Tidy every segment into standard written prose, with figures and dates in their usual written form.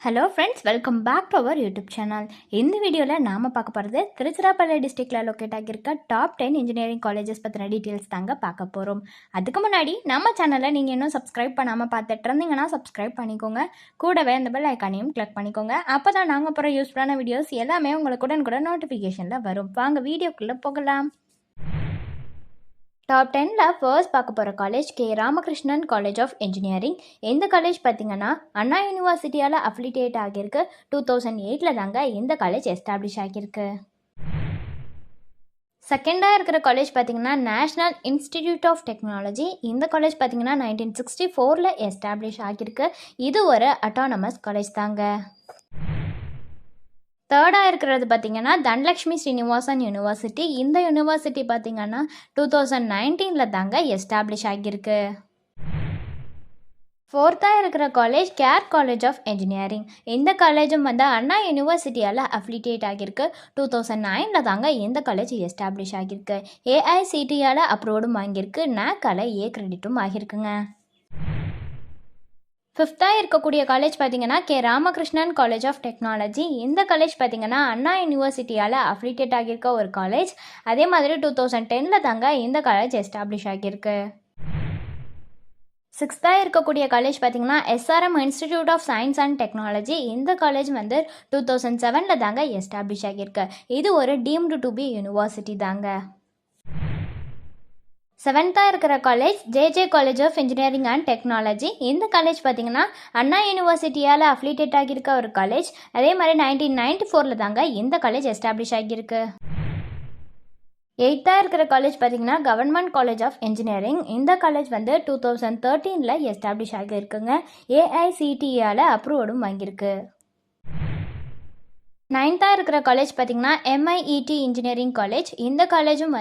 Hello friends, welcome back to our YouTube channel. இந்த வீடியோவில் நாம் பார்க்க போகிறது திருச்சிராப்பள்ளி டிஸ்ட்ரிக்டில் லொக்கேட் ஆகியிருக்க டாப் 10 இன்ஜினியரிங் காலேஜஸ் பற்றின டீட்டெயில்ஸ் தாங்க பார்க்க போகிறோம். அதுக்கு முன்னாடி நம்ம சேனலை நீங்கள் இன்னும் சப்ஸ்கிரைப் பண்ணாமல் பார்த்துட்டு இருந்தீங்கன்னா சப்ஸ்கிரைப் பண்ணிக்கோங்க. கூடவே அந்த பெல் ஐக்கானையும் கிளிக் பண்ணிக்கோங்க. அப்போ தான் நாங்கள் போகிற யூஸ்ஃபுல்லான வீடியோஸ் எல்லாமே உங்களுக்கு உடனுக்குடன் நோட்டிஃபிகேஷனில் வரும். வாங்க வீடியோக்குள்ளே போகலாம். டாப் 10ல் ஃபர்ஸ்ட் பார்க்க போகிற college K Ramakrishnan college of engineering. இந்த காலேஜ் பார்த்திங்கன்னா அண்ணா யூனிவர்சிட்டியால் அஃபிலிட்டேட் ஆகியிருக்கு. 2008 தாங்க இந்த காலேஜ் எஸ்டாப்ளிஷ் ஆகியிருக்கு. செகண்டாக இருக்கிற காலேஜ் பார்த்திங்கன்னா நேஷ்னல் இன்ஸ்டிடியூட் ஆஃப் டெக்னாலஜி. இந்த காலேஜ் பார்த்திங்கன்னா 1964 எஸ்டாப்ளிஷ் ஆகியிருக்கு. இது ஒரு அட்டானமஸ் காலேஜ் தாங்க. தேர்டாக இருக்கிறது பார்த்திங்கன்னா தனலக்ஷ்மி ஸ்ரீனிவாசன் யூனிவர்சிட்டி. இந்த யூனிவர்சிட்டி பார்த்திங்கன்னா 2019 தாங்க எஸ்டாப்ளிஷ் ஆகியிருக்கு. ஃபோர்த்தாக இருக்கிற college CARE college of engineering. இந்த காலேஜும் அண்ணா யூனிவர்சிட்டியால் அஃபிலிட்டேட் ஆகியிருக்கு. 2009 தாங்க இந்த காலேஜ் எஸ்டாப்ளிஷ் ஆகியிருக்கு. ஏஐசிடியால் அப்ரூவ்டும் வாங்கியிருக்கு. நாக்கால் ஏ கிரெடிட்டும் ஆகியிருக்குங்க. ஃபிஃப்த்தாக இருக்கக்கூடிய காலேஜ் பார்த்திங்கன்னா K Ramakrishnan college of technology. இந்த காலேஜ் பார்த்திங்கன்னா அண்ணா யூனிவர்சிட்டியால் அஃபிலிட்டேட் ஆகியிருக்க ஒரு காலேஜ். அதே மாதிரி 2010 தாங்க இந்த காலேஜ் எஸ்டாப்ளிஷ் ஆகியிருக்கு. சிக்ஸ்த்தாக இருக்கக்கூடிய காலேஜ் பார்த்திங்கன்னா SRM institute of science and technology. இந்த காலேஜ் 2007 தாங்க எஸ்டாப்ளிஷ் ஆகியிருக்கு. இது ஒரு டீம்டு டு பி யூனிவர்சிட்டி தாங்க. செவன்த்தாக இருக்கிற college JJ college of engineering and technology. இந்த காலேஜ் பார்த்திங்கன்னா அண்ணா யூனிவர்சிட்டியால் அஃபிலிட்டேட் ஆகியிருக்க ஒரு காலேஜ். அதே மாதிரி 1994 தாங்க இந்த காலேஜ் எஸ்டாப்ளிஷ் ஆகியிருக்கு. எயித்தாக இருக்கிற காலேஜ் பார்த்திங்கன்னா கவர்மெண்ட் காலேஜ் ஆஃப் இன்ஜினியரிங். இந்த காலேஜ் 2013 எஸ்டாப்ளிஷ் ஆகியிருக்குங்க. ஏஐசிடியால் அப்ரூவ்டும் வாங்கியிருக்கு. நைன்த்தாக இருக்கிற காலேஜ் பார்த்திங்கன்னா எம்ஐஇடி இன்ஜினியரிங் காலேஜ். இந்த காலேஜும்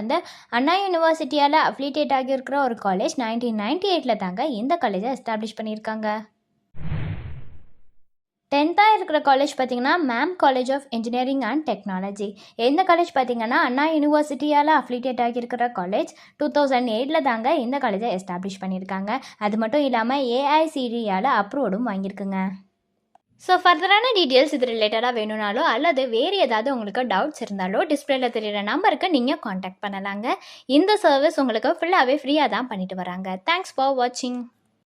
அண்ணா யூனிவர்சிட்டியால் அஃபிலிட்டேட் ஆகியிருக்கிற ஒரு காலேஜ். 1998 தாங்க இந்த காலேஜை எஸ்டாப்ளிஷ் பண்ணியிருக்காங்க. 10th இருக்கிற காலேஜ் பார்த்திங்கன்னா MAM college of engineering and technology. இந்த காலேஜ் பார்த்திங்கன்னா அண்ணா யூனிவர்சிட்டியால் அஃபிலிட்டேட் ஆகியிருக்கிற காலேஜ். 2008 தாங்க இந்த காலேஜை எஸ்டாப்ளிஷ் பண்ணியிருக்காங்க. அது மட்டும் இல்லாமல் ஏஐசிடியால் அப்ரூவ்டும் வாங்கியிருக்குங்க. ஸோ ஃபர்தரான டீட்டெயில்ஸ் இது ரிலேட்டடாக வேணும்னாலோ அல்லது வேறு ஏதாவது உங்களுக்கு டவுட்ஸ் இருந்தாலோ டிஸ்பிளேல தெரியிற நம்பருக்கு நீங்கள் காண்டாக்ட் பண்ணலாங்க. இந்த சர்வீஸ் உங்களுக்கு ஃபுல்லாகவே ஃப்ரீயாக தான் பண்ணிட்டு வராங்க. தேங்க்ஸ் ஃபார் வாட்சிங்.